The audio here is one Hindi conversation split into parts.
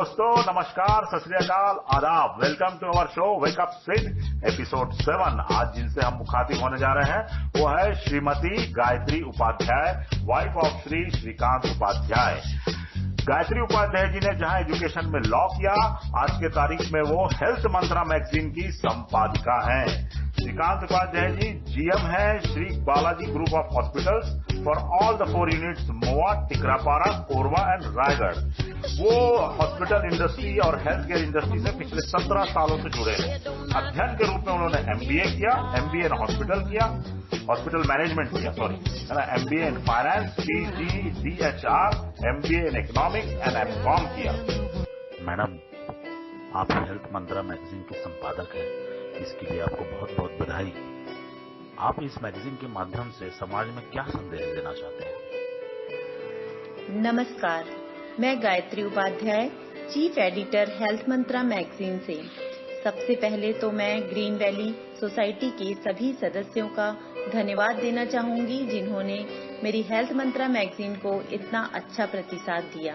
दोस्तों नमस्कार, सत श्री अकाल, आदाब। Welcome to our show wake up Sid episode 7। आज जिनसे हम मुखातिब होने जा रहे हैं वो है श्रीमती गायत्री उपाध्याय, वाइफ ऑफ श्री श्रीकांत उपाध्याय। गायत्री उपाध्याय जी ने जहां एजुकेशन में लॉ किया, आज के तारीख में वो हेल्थ मंत्रा मैगजीन की संपादिका हैं। श्रीकांत उपाध्याय जी जीएम है Shri Balaji group of hospitals for all the 4 units Moa, Tikrapara, Korba and Raigarh. वो हॉस्पिटल इंडस्ट्री और हेल्थ केयर इंडस्ट्री से पिछले 17 सालों से जुड़े हैं। अध्ययन के रूप में उन्होंने एमबीए किया, एमबीए इन हॉस्पिटल किया, हॉस्पिटल मैनेजमेंट किया, MBA in finance, PGDHR, MBA in economics and MCom किया। मैडम, आप हेल्थ मंत्रा मैगजीन के संपादक हैं, इसके लिए आपको बहुत बहुत बधाई। आप इस मैगजीन के माध्यम से समाज में क्या संदेश देना चाहते हैं? नमस्कार, मैं Gayatri Upadhyay, chief editor health mantra magazine से। सबसे पहले तो मैं ग्रीन वैली सोसाइटी के सभी सदस्यों का धन्यवाद देना चाहूंगी जिन्होंने मेरी हेल्थ मंत्रा मैगजीन को इतना अच्छा प्रतिसाद दिया।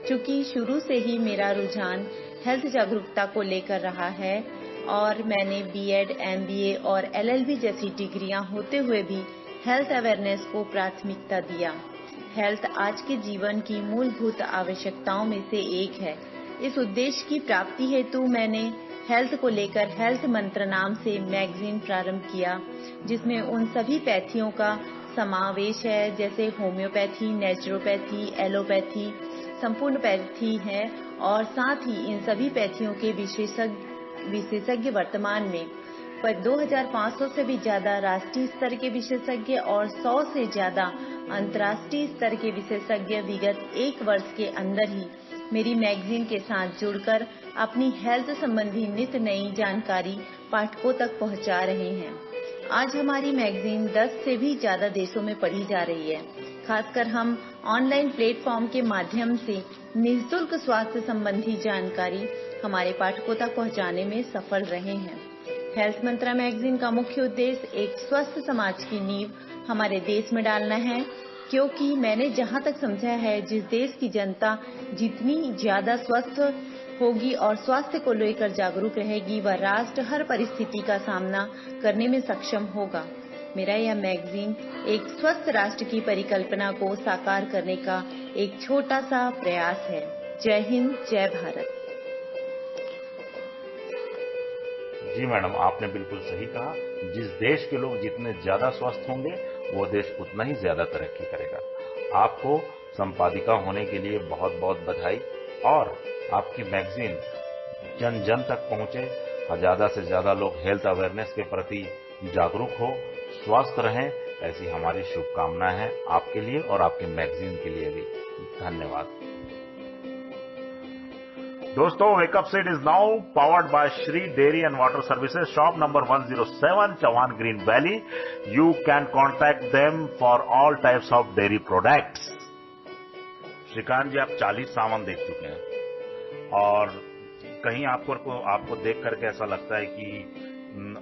क्योंकि शुरू से ही मेरा रुझान हेल्थ जागरूकता को लेकर रहा है और मैंने बीएड, एमबीए और एलएलबी जैसी डिग्रियां होते हुए भी हेल्थ अवेयरनेस को प्राथमिकता दिया। हेल्थ आज के जीवन की मूलभूत आवश्यकताओं में से एक है। इस उद्देश्य की प्राप्ति हेतु मैंने हेल्थ को लेकर हेल्थ मंत्र नाम से मैगजीन प्रारंभ किया, जिसमें उन सभी पैथियों का समावेश है जैसे होम्योपैथी, नेचुरोपैथी, एलोपैथी, संपूर्ण पैथी है और साथ ही इन सभी पैथियों के विशेषज्ञ वर्तमान में पर 2500 से भी ज्यादा राष्ट्रीय स्तर के विशेषज्ञ और 100 से ज्यादा अंतर्राष्ट्रीय स्तर के विशेषज्ञ विगत 1 वर्ष के अंदर ही मेरी मैगजीन के साथ जुड़कर अपनी हेल्थ संबंधी नित नई जानकारी पाठकों तक पहुंचा रहे हैं। आज हमारी मैगजीन 10 से भी ज्यादा देशों में पढ़ी जा रही है। खासकर हम ऑनलाइन प्लेटफॉर्म के माध्यम से निःशुल्क स्वास्थ्य संबंधी जानकारी हमारे पाठकों तक पहुंचाने में सफल रहे हैं। हेल्थ मंत्रा मैगजीन का मुख्य उद्देश्य एक स्वस्थ समाज की नींव हमारे देश में डालना है, क्योंकि मैंने जहां तक समझा है जिस देश की जनता जितनी ज्यादा स्वस्थ होगी और स्वास्थ्य को लेकर जागरूक रहेगी, वह राष्ट्र हर परिस्थिति का सामना करने में सक्षम होगा। मेरा यह मैगजीन एक स्वस्थ राष्ट्र की परिकल्पना को साकार करने का एक छोटा सा प्रयास है। जय हिंद, जय भारत। जी मैडम, आपने बिल्कुल सही कहा। जिस देश के लोग जितने ज्यादा स्वस्थ होंगे वो देश उतना ही ज्यादा तरक्की करेगा। आपको संपादिका होने के लिए बहुत बहुत बधाई और आपकी मैगजीन जन जन तक पहुंचे, ज्यादा से ज्यादा लोग हेल्थ अवेयरनेस के प्रति जागरूक हो, स्वस्थ रहें, ऐसी हमारी शुभकामनाएं हैं आपके लिए और आपके मैगजीन के लिए भी। धन्यवाद। दोस्तों, wake up seed is now powered by Shri dairy and water services, shop number 107, Chauhan green valley. You can contact them for all types of dairy products. Shrikant ji, आप 40 सामान देख चुके हैं और कहीं आपको देख करके ऐसा लगता है कि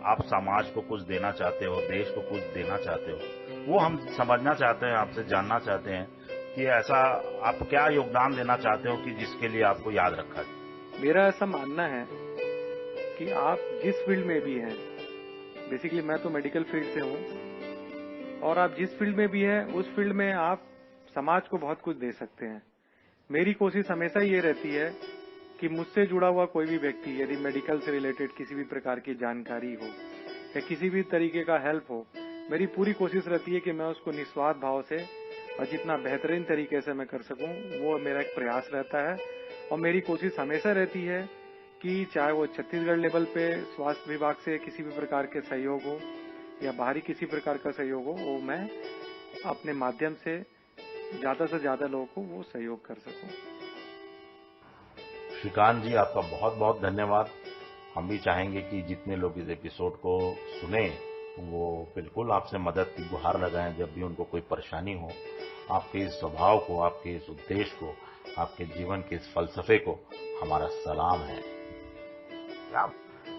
आप समाज को कुछ देना चाहते हो, देश को कुछ देना चाहते हो। वो हम समझना चाहते हैं, आपसे जानना चाहते हैं कि ऐसा आप क्या योगदान देना चाहते हो कि जिसके लिए आपको याद रखा जाए। मेरा ऐसा मानना है कि आप जिस फील्ड में भी हैं, बेसिकली मैं तो मेडिकल फील्ड से हूं, और आप जिस फील्ड में भी हैं उस फील्ड में आप समाज को बहुत कुछ दे सकते हैं। मेरी कोशिश हमेशा ये रहती है कि मुझसे जुड़ा हुआ कोई भी व्यक्ति, यदि मेडिकल से रिलेटेड किसी भी प्रकार की जानकारी हो या किसी भी तरीके का हेल्प हो, मेरी पूरी कोशिश रहती है कि मैं उसको निस्वार्थ भाव से और जितना बेहतरीन तरीके से मैं कर सकूं, वो मेरा एक प्रयास रहता है। और मेरी कोशिश हमेशा रहती है कि चाहे वो छत्तीसगढ़ लेवल पे स्वास्थ्य विभाग से किसी भी प्रकार के सहयोग हो या बाहरी किसी प्रकार का सहयोग हो, वो मैं अपने माध्यम से ज्यादा से ज्यादा लोगों को वो सहयोग कर सकूं। श्रीकांत जी, आपका बहुत बहुत धन्यवाद। हम भी चाहेंगे कि जितने लोग इस एपिसोड को सुने वो बिल्कुल आपसे मदद की गुहार लगाएं जब भी उनको कोई परेशानी हो। आपके इस स्वभाव को, आपके इस उद्देश्य को, आपके जीवन के इस फलसफे को हमारा सलाम है।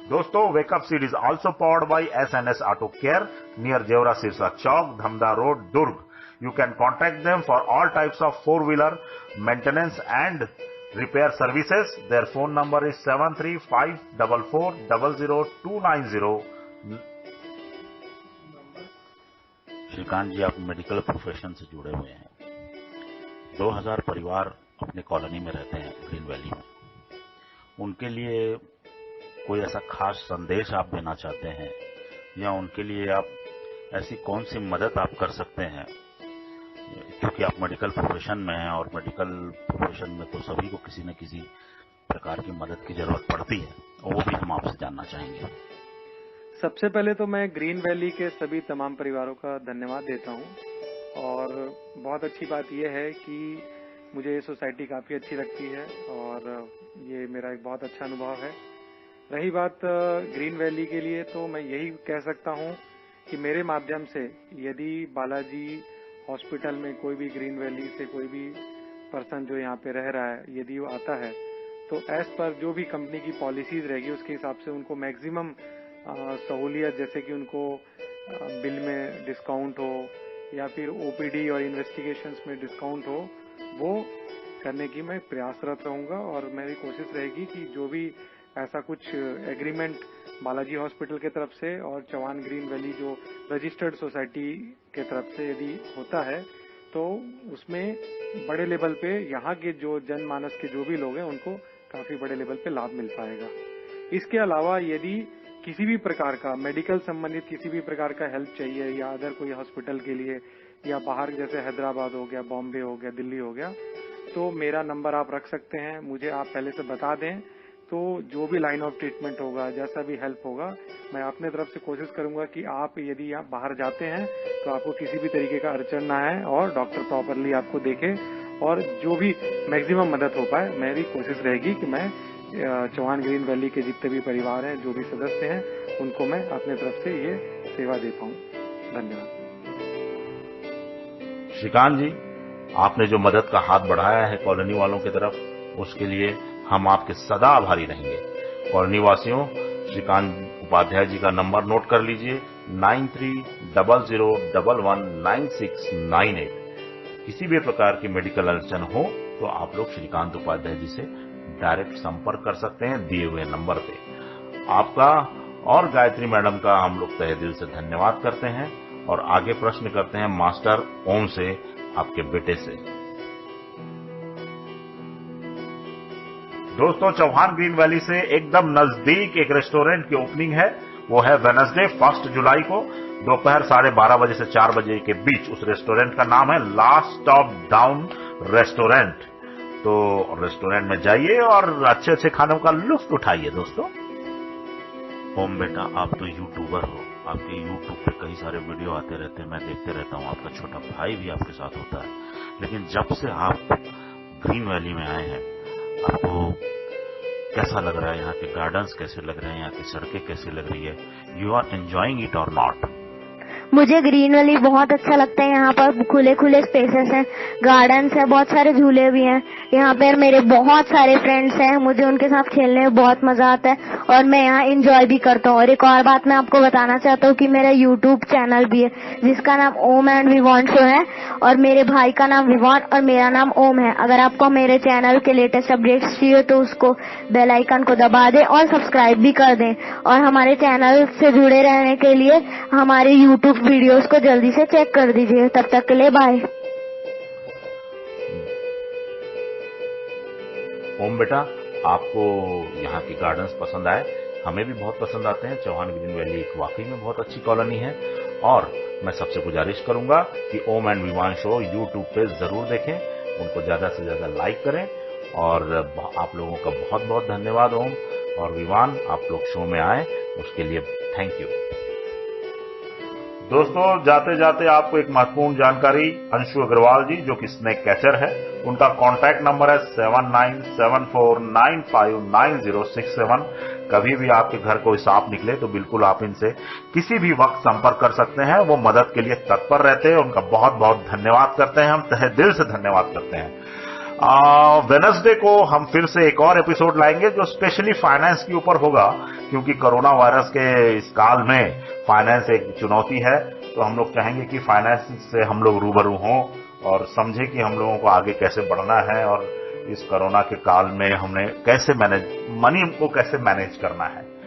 दोस्तों, wake up seed is also powered by SNS auto care near Jevra Sirsa चौक, Dhamda road, Durg. You can contact them for all types of 4-wheeler maintenance and repair services. Their phone number is 7354400290. Shrikant ji, आप मेडिकल प्रोफेशन से जुड़े हुए हैं। 2000 परिवार अपनी कॉलोनी में रहते हैं ग्रीन वैली में। उनके लिए कोई ऐसा खास संदेश आप देना चाहते हैं, या उनके लिए आप ऐसी कौन सी मदद आप कर सकते हैं, क्योंकि आप मेडिकल प्रोफेशन में हैं और मेडिकल प्रोफेशन में तो सभी को किसी न किसी प्रकार की मदद की जरूरत पड़ती है, और वो भी हम आपसे जानना चाहेंगे। सबसे पहले तो मैं ग्रीन वैली के सभी तमाम परिवारों का धन्यवाद देता हूं, और बहुत अच्छी बात यह है कि मुझे ये सोसाइटी काफी अच्छी लगती है और ये मेरा एक बहुत अच्छा अनुभव है। रही बात ग्रीन वैली के लिए, तो मैं यही कह सकता हूं कि मेरे माध्यम से यदि बालाजी हॉस्पिटल में कोई भी ग्रीन वैली से कोई भी पर्सन जो यहाँ पे रह रहा है, यदि वो आता है, तो एज पर जो भी कंपनी की पॉलिसीज रहेगी उसके हिसाब से उनको मैक्सिमम सहूलियत, जैसे कि उनको बिल में डिस्काउंट हो या फिर ओपीडी और इन्वेस्टिगेशंस में डिस्काउंट हो, वो करने की मैं प्रयासरत रहूंगा। और मेरी कोशिश रहेगी कि जो भी ऐसा कुछ एग्रीमेंट बालाजी हॉस्पिटल के तरफ से और चौहान ग्रीन वैली जो रजिस्टर्ड सोसाइटी के तरफ से यदि होता है, तो उसमें बड़े लेवल पे यहाँ के जो जनमानस के जो भी लोग हैं उनको काफी बड़े लेवल पे लाभ मिल पाएगा। इसके अलावा यदि किसी भी प्रकार का मेडिकल संबंधित किसी भी प्रकार का हेल्प चाहिए या अदर कोई हॉस्पिटल के लिए, या बाहर जैसे हैदराबाद हो गया, बॉम्बे हो गया, दिल्ली हो गया, तो मेरा नंबर आप रख सकते हैं। मुझे आप पहले से बता दें, तो जो भी लाइन ऑफ ट्रीटमेंट होगा, जैसा भी हेल्प होगा, मैं अपने तरफ से कोशिश करूंगा कि आप यदि आप बाहर जाते हैं तो आपको किसी भी तरीके का अड़चन ना है और डॉक्टर प्रॉपरली आपको देखे, और जो भी मैक्सिमम मदद हो पाए मेरी कोशिश रहेगी कि मैं चौहान ग्रीन वैली के जितने भी परिवार हैं, जो भी सदस्य हैं, उनको मैं अपने तरफ से ये सेवा दे पाऊं। धन्यवाद। श्रीकांत जी, आपने जो मदद का हाथ बढ़ाया है कॉलोनी वालों की तरफ, उसके लिए हम आपके सदा आभारी रहेंगे। कॉलोनी वासियों, श्रीकांत उपाध्याय जी का नंबर नोट कर लीजिए, 9300119698। किसी भी प्रकार की मेडिकल अड़चन हो तो आप लोग श्रीकांत उपाध्याय जी से डायरेक्ट संपर्क कर सकते हैं दिए हुए नंबर पे। आपका और गायत्री मैडम का हम लोग तहे दिल से धन्यवाद करते हैं, और आगे प्रश्न करते हैं मास्टर ओम से, आपके बेटे से। दोस्तों, चौहान ग्रीन वैली से एकदम नजदीक एक रेस्टोरेंट की ओपनिंग है। वो है वेडनेसडे 1 जुलाई को दोपहर 12:30 बजे से 4 बजे के बीच। उस रेस्टोरेंट का नाम है लास्ट स्टॉप डाउन रेस्टोरेंट। तो रेस्टोरेंट में जाइए और अच्छे अच्छे खानों का लुत्फ उठाइए। दोस्तों, ओम बेटा, आप तो यूट्यूबर हो, आपके यूट्यूब पे कई सारे वीडियो आते रहते हैं, मैं देखते रहता हूँ, आपका छोटा भाई भी आपके साथ होता है। लेकिन जब से आप ग्रीन वैली में आए हैं, आपको कैसा लग रहा है? यहाँ के गार्डन्स कैसे लग रहे हैं? यहाँ की सड़कें कैसी लग रही है? यू आर एंजॉइंग इट और नॉट? मुझे ग्रीन वैली बहुत अच्छा लगता है। यहाँ पर खुले खुले स्पेसेस हैं, गार्डन्स है, बहुत सारे झूले भी हैं। यहाँ पर मेरे बहुत सारे फ्रेंड्स हैं, मुझे उनके साथ खेलने में बहुत मजा आता है और मैं यहाँ एंजॉय भी करता हूँ। और एक और बात मैं आपको बताना चाहता हूँ कि मेरा यूट्यूब चैनल भी है जिसका नाम ओम एंड विवान शो है, और मेरे भाई का नाम विवान और मेरा नाम ओम है। अगर आपको मेरे चैनल के लेटेस्ट अपडेट्स चाहिए तो उसको बेल आइकन को दबा दें और सब्सक्राइब भी कर दें, और हमारे चैनल से जुड़े रहने के लिए हमारे यूट्यूब वीडियोस को जल्दी से चेक कर दीजिए। तब तक के लिए बाय। ओम बेटा, आपको यहाँ के गार्डन्स पसंद आए? हमें भी बहुत पसंद आते हैं। चौहान ग्रीन वैली एक वाकई में बहुत अच्छी कॉलोनी है, और मैं सबसे गुजारिश करूंगा कि Om and Vivaan show YouTube पे जरूर देखें, उनको ज्यादा से ज्यादा लाइक करें। और आप लोगों का बहुत बहुत धन्यवाद ओम और विवान, आप लोग शो में आए उसके लिए थैंक यू। दोस्तों, जाते जाते आपको एक महत्वपूर्ण जानकारी, अंशु अग्रवाल जी जो कि स्नेक कैचर है, उनका कॉन्टैक्ट नंबर है 7974959067। कभी भी आपके घर कोई सांप निकले तो बिल्कुल आप इनसे किसी भी वक्त संपर्क कर सकते हैं। वो मदद के लिए तत्पर रहते हैं। उनका बहुत बहुत धन्यवाद करते हैं, हम तहे दिल से धन्यवाद करते हैं। वेडनेसडे को हम फिर से एक और एपिसोड लाएंगे जो स्पेशली फाइनेंस के ऊपर होगा, क्योंकि कोरोना वायरस के इस काल में फाइनेंस एक चुनौती है। तो हम लोग चाहेंगे कि फाइनेंस से हम लोग रूबरू हों और समझें कि हम लोगों को आगे कैसे बढ़ना है और इस कोरोना के काल में हमने कैसे मनी को कैसे मैनेज करना है।